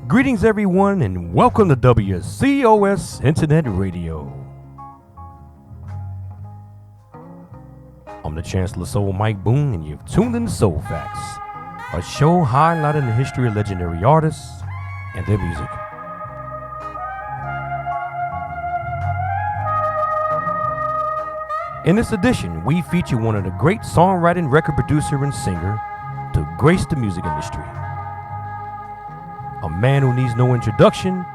Greetings, everyone, and welcome to WCOS Internet Radio. I'm the Chancellor of Soul, Pat Boone, and you've tuned in to Soul Facts, a show highlighting the history of legendary artists and their music. In this edition, we feature one of the great songwriting, record producer, and singer to grace the music industry. A man who needs no introduction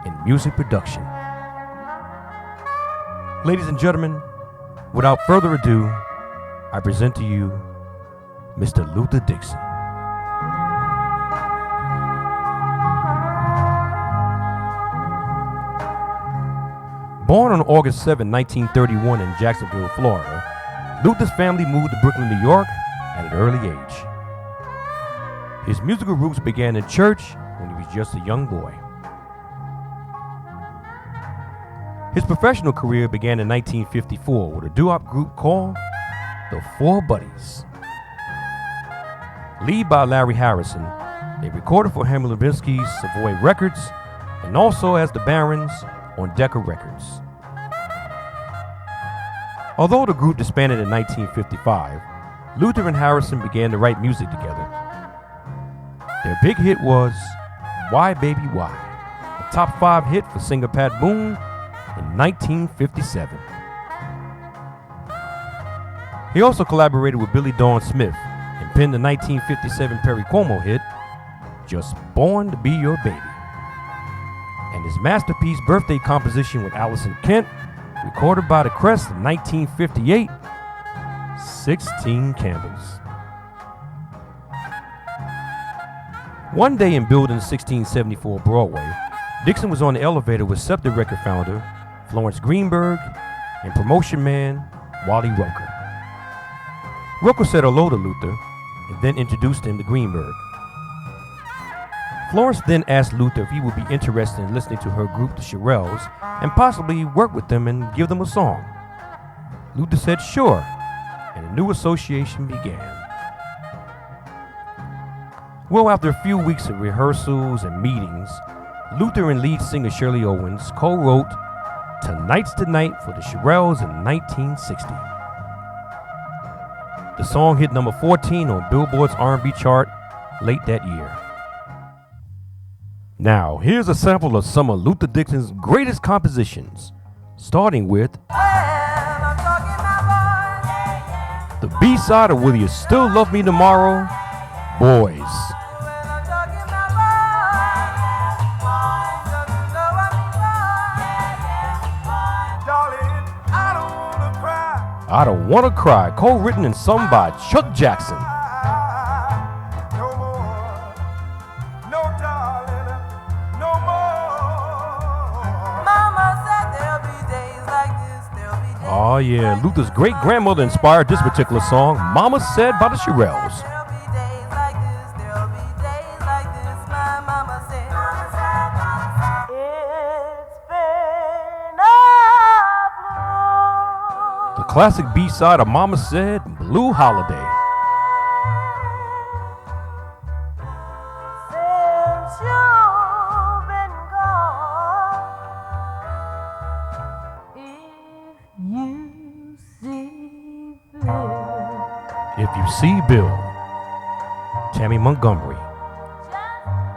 in music production. Ladies and gentlemen, without further ado, I present to you Mr. Luther Dixon. Born on August 7, 1931 in Jacksonvillie, Florida, Luther's family moved to Brooklyn, New York at an early age. His musical roots began in church when he was just a young boy. His professional career began in 1954 with a doo-wop group called the Four Buddies. Led by Larry Harrison, they recorded for Herman Lubinsky's Savoy Records and also as the Barons on Decca Records. Although the group disbanded in 1955, Luther and Harrison began to write music together. Their big hit was Why Baby Why, a top 5 hit for singer Pat Boone in 1957. He also collaborated with Billy Dawn Smith and penned the 1957 Perry Como hit Just Born to Be Your Baby, and his masterpiece birthday composition with Allyson Khent, recorded by the Crest in 1958, 16 Candles. One day in building 1674 Broadway, Dixon was on the elevator with Scepter record founder Florence Greenberg and promotion man Wally Roker. Roker said hello to Luther and then introduced him to Greenberg. Florence then asked Luther if he would be interested in listening to her group, the Shirelles, and possibly work with them and give them a song. Luther said sure, and a new association began. Well, after a few weeks of rehearsals and meetings, Luther and lead singer Shirley Owens co-wrote Tonight's the Night for the Shirelles in 1960. The song hit number 14 on Billboard's R&B chart late that year. Now, here's a sample of some of Luther Dixon's greatest compositions, starting with the B-side of Will You Still Love Me Tomorrow, Boys. I Don't Wanna Cry, co-written and sung by Chuck Jackson. Oh yeah, Luther's great-grandmother inspired this particular song, Mama Said by the Shirelles. The classic B-side of Mama Said, Blue Holiday. If You See Bill, Tammy Montgomery,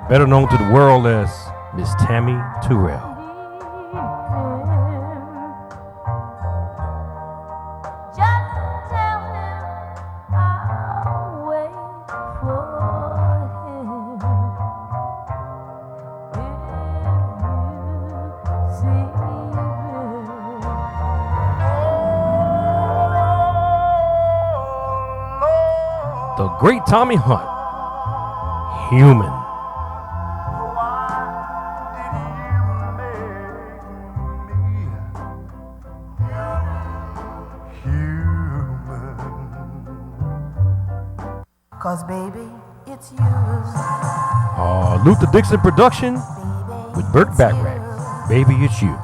better known to the world as Miss Tammy Terrell. The great Tommy Hunt, Human. Cause baby, it's you. Luther Dixon production with Burt Bacharach, Baby It's You.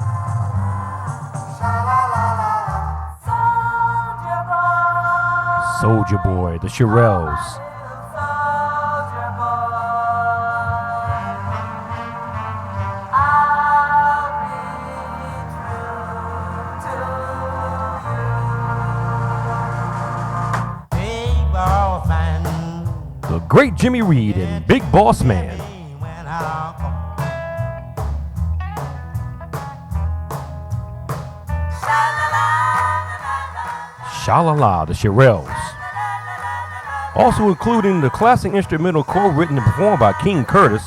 Soldier Boy, the Shirelles. great Jimmy Reed and Big Boss Man. Sha-la-la, the Shirelles. Also including the classic instrumental co-written and performed by King Curtis,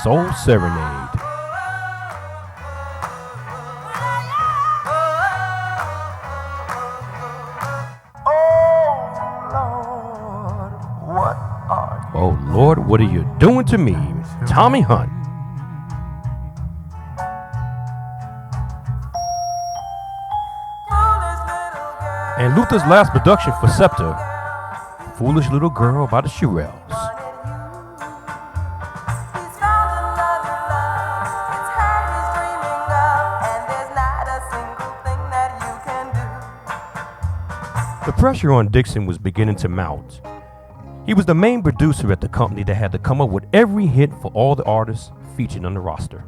Soul Serenade. Oh Lord, what are you doing to me? Tommy Hunt. And Luther's last production for Scepter, Foolish Little Girl by the Shirelles. The pressure on Dixon was beginning to mount. He was the main producer at the company that had to come up with every hit for all the artists featured on the roster.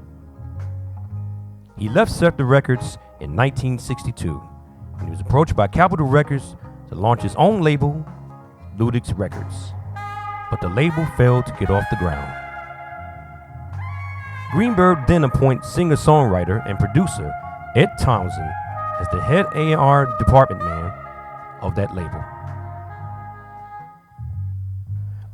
He left Scepter Records in 1962, and he was approached by Capitol Records to launch his own label, Ludix Records, but the label failed to get off the ground. Greenberg then appointed singer-songwriter and producer Ed Townsend as the head A&R department man of that label.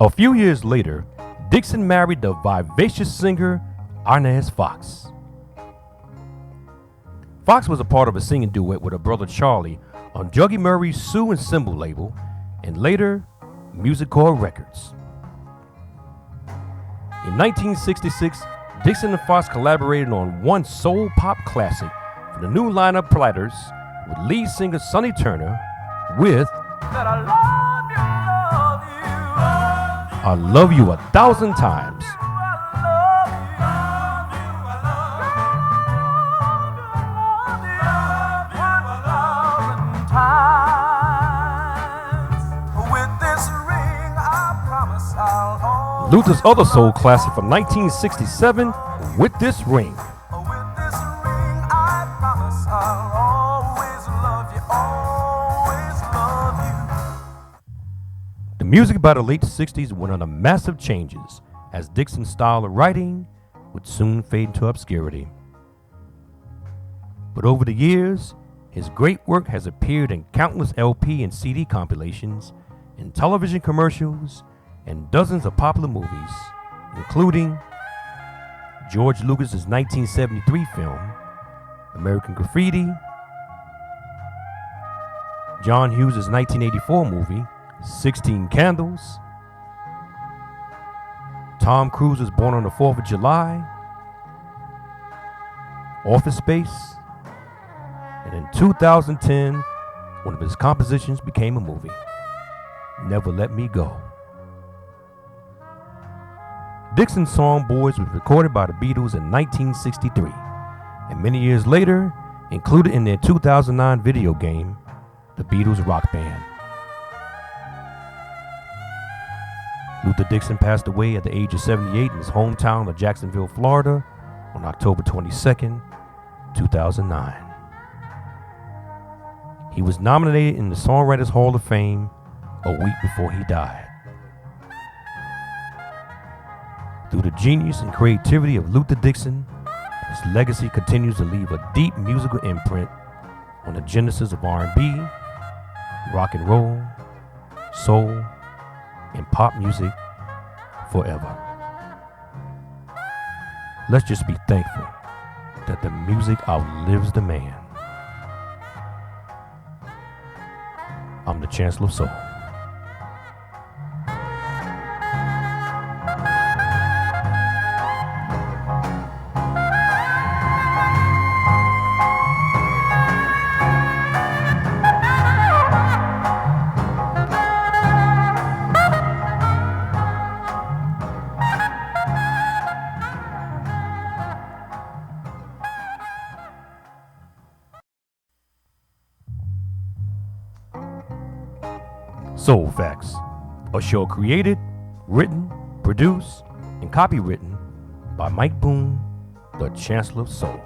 A few years later, Dixon married the vivacious singer Inez Fox. Fox was a part of a singing duet with her brother Charlie on Juggy Murray's Sue and Symbol label, and later Music Core Records. In 1966, Dixon and Fox collaborated on one soul pop classic for the new lineup Platters with lead singer Sonny Turner with I Love You 1,000 Times. Luther's other soul classic from 1967, With This Ring. The music by the late 60s went under massive changes as Dixon's style of writing would soon fade into obscurity. But over the years, his great work has appeared in countless LP and CD compilations, in television commercials, and dozens of popular movies, including George Lucas's 1973 film, American Graffiti, John Hughes' 1984 movie, 16 Candles, Tom Cruise's Born on the 4th of July, Office Space, and in 2010, one of his compositions became a movie, Never Let Me Go. Dixon's song Boys was recorded by the Beatles in 1963, and many years later, included in their 2009 video game, The Beatles Rock Band. Luther Dixon passed away at the age of 78 in his hometown of Jacksonville, Florida, on October 22nd, 2009. He was nominated in the Songwriters Hall of Fame a week before he died. Through the genius and creativity of Luther Dixon, his legacy continues to leave a deep musical imprint on the genesis of R&B, rock and roll, soul, and pop music forever. Let's just be thankful that the music outlives the man. I'm the Chancellor of Soul. Soul Facts, a show created, written, produced, and copywritten by Mike Boone, the Chancellor of Soul.